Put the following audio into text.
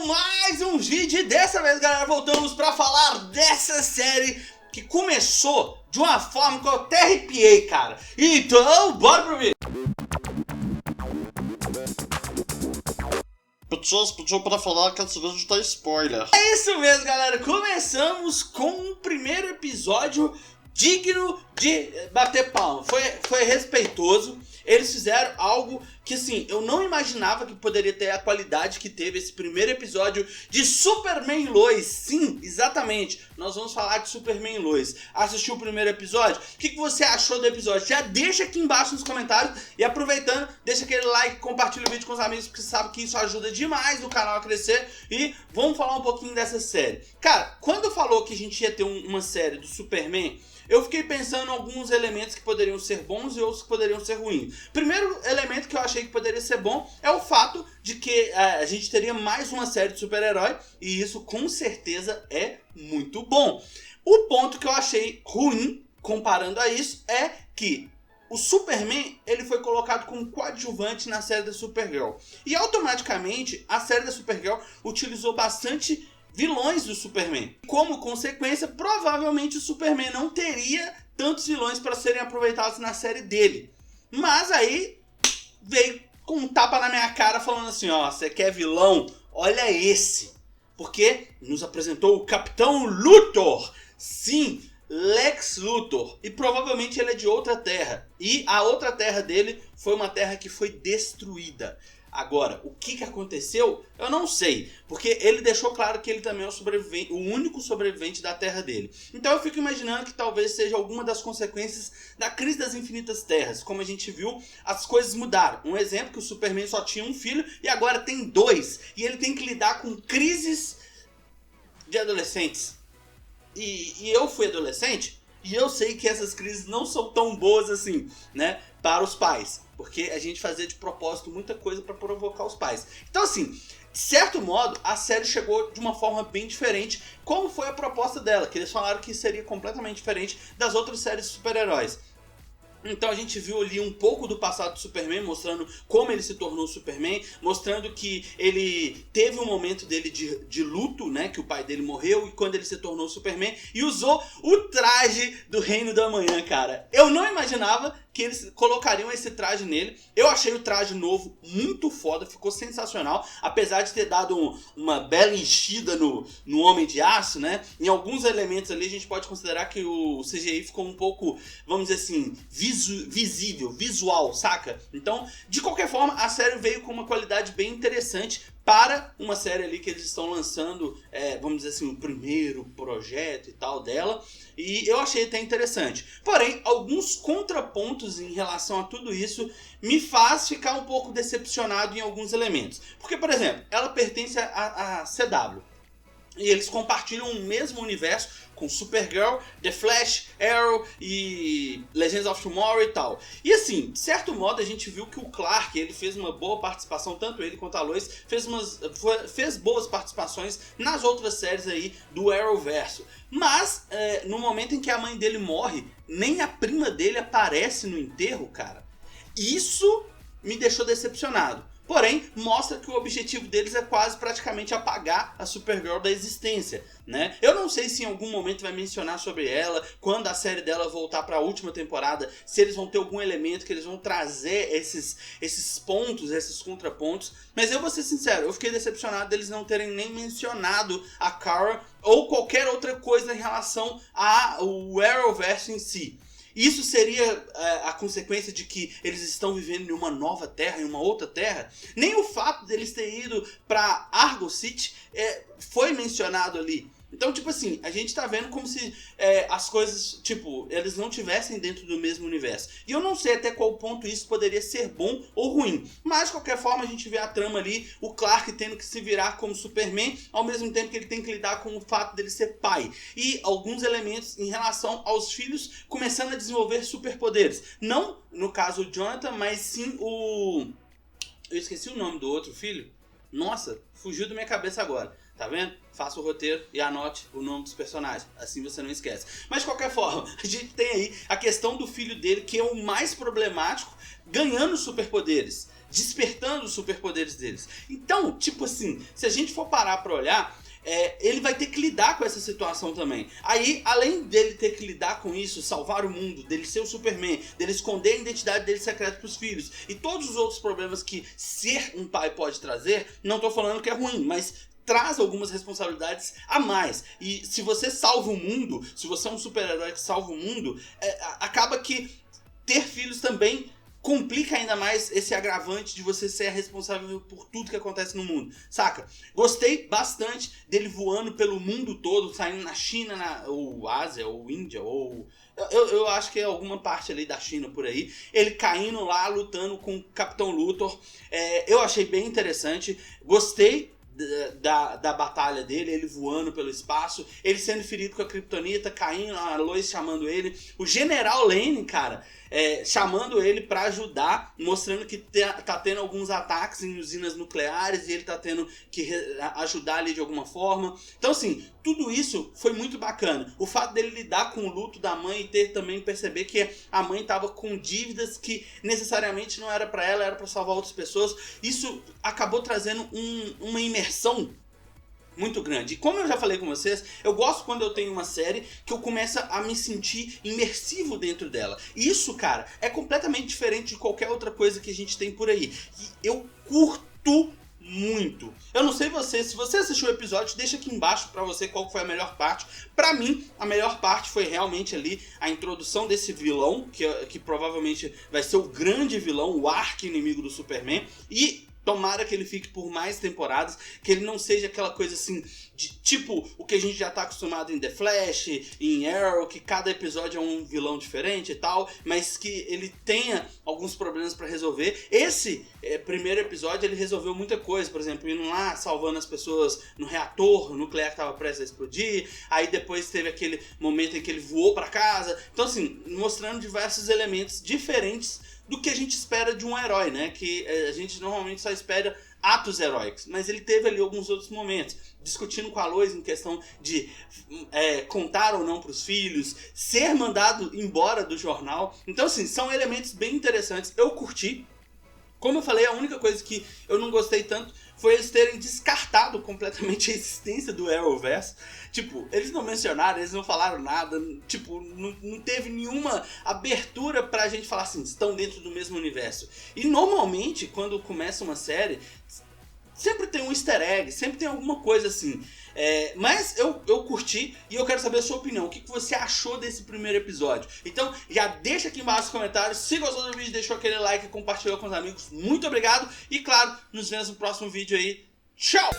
com mais um vídeo e dessa vez, galera, voltamos pra falar dessa série que começou de uma forma que eu até arrepiei, cara. Então, bora pro vídeo! Pessoas pediu pra falar que esse vídeo tá spoiler. É isso mesmo, galera. Começamos com um primeiro episódio digno de bater palma. Foi respeitoso. Eles fizeram algo que, assim, eu não imaginava que poderia ter a qualidade que teve esse primeiro episódio de Superman Lois. Sim, exatamente. Nós vamos falar de Superman Lois. Assistiu o primeiro episódio? O que você achou do episódio? Já deixa aqui embaixo nos comentários. E aproveitando, deixa aquele like, compartilha o vídeo com os amigos, porque sabe que isso ajuda demais o canal a crescer. E vamos falar um pouquinho dessa série. Cara, quando falou que a gente ia ter uma série do Superman, eu fiquei pensando em alguns elementos que poderiam ser bons e outros que poderiam ser ruins. Primeiro elemento que eu achei que poderia ser bom é o fato de que a gente teria mais uma série de super-herói, e isso com certeza é muito bom. O ponto que eu achei ruim, comparando a isso, é que o Superman ele foi colocado como coadjuvante na série da Supergirl. E automaticamente a série da Supergirl utilizou bastante vilões do Superman. Como consequência, provavelmente o Superman não teria tantos vilões para serem aproveitados na série dele. Mas aí veio com um tapa na minha cara falando assim, ó, você quer vilão? Olha esse. Porque nos apresentou o Capitão Luthor. Sim, Lex Luthor. E provavelmente ele é de outra terra. E a outra terra dele foi uma terra que foi destruída. Agora, o que aconteceu, eu não sei, porque ele deixou claro que ele também é o único sobrevivente da terra dele. Então eu fico imaginando que talvez seja alguma das consequências da crise das infinitas terras. Como a gente viu, as coisas mudaram. Um exemplo que o Superman só tinha um filho e agora tem dois. E ele tem que lidar com crises de adolescentes. E eu fui adolescente e eu sei que essas crises não são tão boas assim, né, para os pais. Porque a gente fazia de propósito muita coisa para provocar os pais. Então assim, de certo modo, a série chegou de uma forma bem diferente. Como foi a proposta dela? Que eles falaram que seria completamente diferente das outras séries de super-heróis. Então a gente viu ali um pouco do passado do Superman, mostrando como ele se tornou Superman, mostrando que ele teve um momento dele de luto, né, que o pai dele morreu, e quando ele se tornou Superman, e usou o traje do Reino da Manhã, cara. Eu não imaginava que eles colocariam esse traje nele. Eu achei o traje novo muito foda, ficou sensacional, apesar de ter dado uma bela enchida no Homem de Aço, né? Em alguns elementos ali a gente pode considerar que o CGI ficou um pouco, vamos dizer assim, visual, saca? Então, de qualquer forma, a série veio com uma qualidade bem interessante para uma série ali que eles estão lançando, vamos dizer assim, o primeiro projeto e tal dela. E eu achei até interessante. Porém, alguns contrapontos em relação a tudo isso me faz ficar um pouco decepcionado em alguns elementos. Porque, por exemplo, ela pertence à CW. E eles compartilham o mesmo universo com Supergirl, The Flash, Arrow e Legends of Tomorrow e tal. E assim, de certo modo a gente viu que o Clark, ele fez uma boa participação, tanto ele quanto a Lois, fez boas participações nas outras séries aí do Arrowverso. Mas, no momento em que a mãe dele morre, nem a prima dele aparece no enterro, cara. Isso me deixou decepcionado. Porém, mostra que o objetivo deles é quase praticamente apagar a Supergirl da existência, né? Eu não sei se em algum momento vai mencionar sobre ela, quando a série dela voltar para a última temporada, se eles vão ter algum elemento que eles vão trazer esses pontos, esses contrapontos. Mas eu vou ser sincero, eu fiquei decepcionado deles não terem nem mencionado a Kara ou qualquer outra coisa em relação ao Arrowverse em si. Isso seria a consequência de que eles estão vivendo em uma nova terra, em uma outra terra? Nem o fato deles terem ido para Argo City foi mencionado ali. Então, tipo assim, a gente tá vendo como se as coisas, tipo, eles não estivessem dentro do mesmo universo. E eu não sei até qual ponto isso poderia ser bom ou ruim. Mas, de qualquer forma, a gente vê a trama ali, o Clark tendo que se virar como Superman, ao mesmo tempo que ele tem que lidar com o fato dele ser pai. E alguns elementos em relação aos filhos começando a desenvolver superpoderes. Não, no caso, o Jonathan, mas sim o... Eu esqueci o nome do outro filho. Nossa, fugiu da minha cabeça agora. Tá vendo? Faça o roteiro e anote o nome dos personagens. Assim você não esquece. Mas de qualquer forma, a gente tem aí a questão do filho dele, que é o mais problemático, ganhando superpoderes. despertando os superpoderes deles. Então, tipo assim, se a gente for parar pra olhar, ele vai ter que lidar com essa situação também. Aí, além dele ter que lidar com isso, salvar o mundo, dele ser o Superman, dele esconder a identidade dele secreta pros filhos, e todos os outros problemas que ser um pai pode trazer, não tô falando que é ruim, mas traz algumas responsabilidades a mais. E se você salva o mundo, se você é um super-herói que salva o mundo, acaba que ter filhos também complica ainda mais esse agravante de você ser responsável por tudo que acontece no mundo, saca? Gostei bastante dele voando pelo mundo todo, saindo na China, ou Ásia, ou Índia, ou... Eu acho que é alguma parte ali da China por aí. Ele caindo lá, lutando com o Capitão Luthor. Eu achei bem interessante. Gostei da batalha dele, ele voando pelo espaço, ele sendo ferido com a Kryptonita, caindo, a Lois chamando ele, o General Lane, cara, chamando ele pra ajudar, mostrando que tá tendo alguns ataques em usinas nucleares e ele tá tendo que ajudar ali de alguma forma. Então assim, tudo isso foi muito bacana. O fato dele lidar com o luto da mãe e ter também perceber que a mãe tava com dívidas que necessariamente não era pra ela, era pra salvar outras pessoas, isso acabou trazendo uma imersão muito grande. E como eu já falei com vocês, eu gosto quando eu tenho uma série que eu começo a me sentir imersivo dentro dela. E isso, cara, é completamente diferente de qualquer outra coisa que a gente tem por aí. E eu curto muito. Eu não sei você, se você assistiu o episódio, deixa aqui embaixo pra você qual foi a melhor parte. Pra mim, a melhor parte foi realmente ali a introdução desse vilão, que provavelmente vai ser o grande vilão, o arqui-inimigo do Superman. E tomara que ele fique por mais temporadas, que ele não seja aquela coisa assim, tipo o que a gente já tá acostumado em The Flash, em Arrow, que cada episódio é um vilão diferente e tal, mas que ele tenha alguns problemas pra resolver. Esse primeiro episódio ele resolveu muita coisa, por exemplo, indo lá, salvando as pessoas no reator nuclear que tava prestes a explodir, aí depois teve aquele momento em que ele voou pra casa, então assim, mostrando diversos elementos diferentes do que a gente espera de um herói, né? Que a gente normalmente só espera atos heróicos, mas ele teve ali alguns outros momentos, discutindo com a Lois em questão de contar ou não para os filhos, ser mandado embora do jornal. Então assim, são elementos bem interessantes, eu curti. Como eu falei, a única coisa que eu não gostei tanto foi eles terem descartado completamente a existência do Arrowverse. Tipo, eles não mencionaram, eles não falaram nada, tipo, não teve nenhuma abertura pra gente falar assim, estão dentro do mesmo universo. E normalmente, quando começa uma série, sempre tem um easter egg, sempre tem alguma coisa assim. Mas eu curti e eu quero saber a sua opinião. O que você achou desse primeiro episódio? Então já deixa aqui embaixo nos comentários. Se gostou do vídeo, deixou aquele like, compartilhou com os amigos. Muito obrigado. E claro, nos vemos no próximo vídeo aí. Tchau!